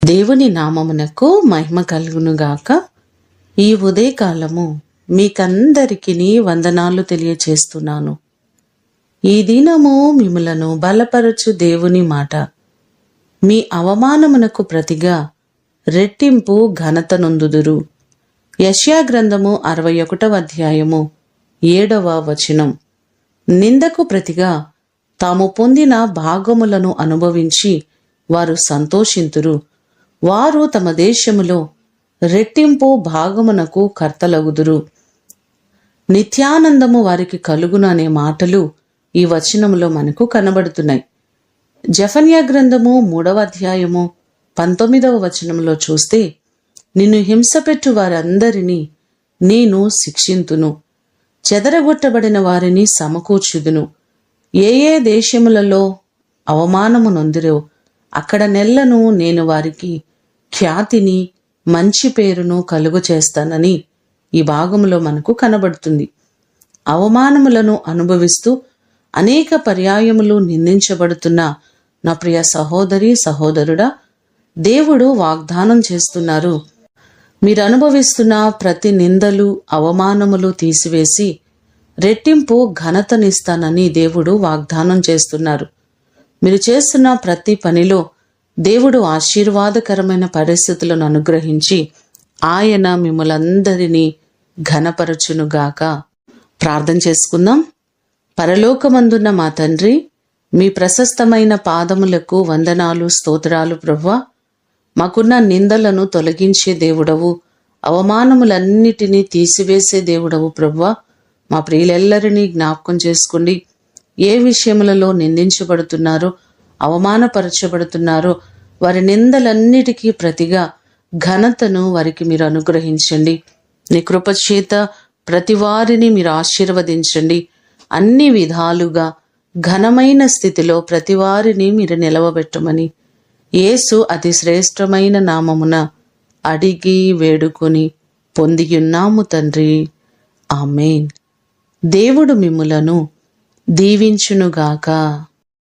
దేవుని నామమునకు మహిమ కలుగునుగాక. ఈ ఉదయకాలము మీకందరికీ వందనాలు తెలియచేస్తున్నాను. ఈ దినము మిమ్ములను బలపరచు దేవుని మాట. మీ అవమానమునకు ప్రతిగా రెట్టింపు ఘనత నొందుదురు. యెషయా గ్రంథము 61వ అధ్యాయము 7వ వచనం. నిందకు ప్రతిగా తాము పొందిన భాగములను అనుభవించి వారు సంతోషింతురు. వారు తమ దేశములో రెట్టింపు భాగమునకు కర్తలగుదురు. నిత్యానందము వారికి కలుగును అనే మాటలు ఈ వచనములో మనకు కనబడుతున్నాయి. జెఫన్యా గ్రంథము 3వ అధ్యాయము 19వ వచనంలో చూస్తే, నిన్ను హింసపెట్టు వారందరినీ నేను శిక్షింతును, చెదరగొట్టబడిన వారిని సమకూర్చుదును. ఏ ఏ దేశములలో అవమానము నొందిరో అక్కడ నెల్లను నేను వారికి ఖ్యాతిని మంచి పేరును కలుగు చేస్తానని ఈ భాగంలో మనకు కనబడుతుంది. అవమానములను అనుభవిస్తూ అనేక పర్యాయములు నిందించబడుతున్న నా ప్రియ సహోదరి సహోదరుడా, దేవుడు వాగ్దానం చేస్తున్నారు. మీరు అనుభవిస్తున్న ప్రతి నిందలు అవమానములు తీసివేసి రెట్టింపు ఘనతనిస్తానని దేవుడు వాగ్దానం చేస్తున్నారు. మీరు చేస్తున్న ప్రతి పనిలో దేవుడు ఆశీర్వాదకరమైన పరిస్థితులను అనుగ్రహించి ఆయన మిమ్మలందరినీ ఘనపరచునుగాక. ప్రార్థన చేసుకుందాం. పరలోకమందున్న మా తండ్రి, మీ ప్రశస్తమైన పాదములకు వందనాలు, స్తోత్రాలు ప్రభువా. మాకున్న నిందలను తొలగించే దేవుడవు, అవమానములన్నిటినీ తీసివేసే దేవుడవు ప్రభువా. మా ప్రియులెల్లరినీ జ్ఞాపకం చేసుకోండి. ఏ విషయములలో నిందించబడుతున్నారో, అవమానపరచబడుతున్నారో వారి నిందలన్నిటికీ ప్రతిగా ఘనతను వారికి మీరు అనుగ్రహించండి. నీ కృప చేత ప్రతి వారిని మీరు ఆశీర్వదించండి. అన్ని విధాలుగా ఘనమైన స్థితిలో ప్రతి వారిని మీరు నిలవబెట్టమని యేసు అతి శ్రేష్టమైన నామమున అడిగి వేడుకొని పొందియున్నాము తండ్రి. ఆమేన్. దేవుడు మిమ్ములను దీవించునుగాక.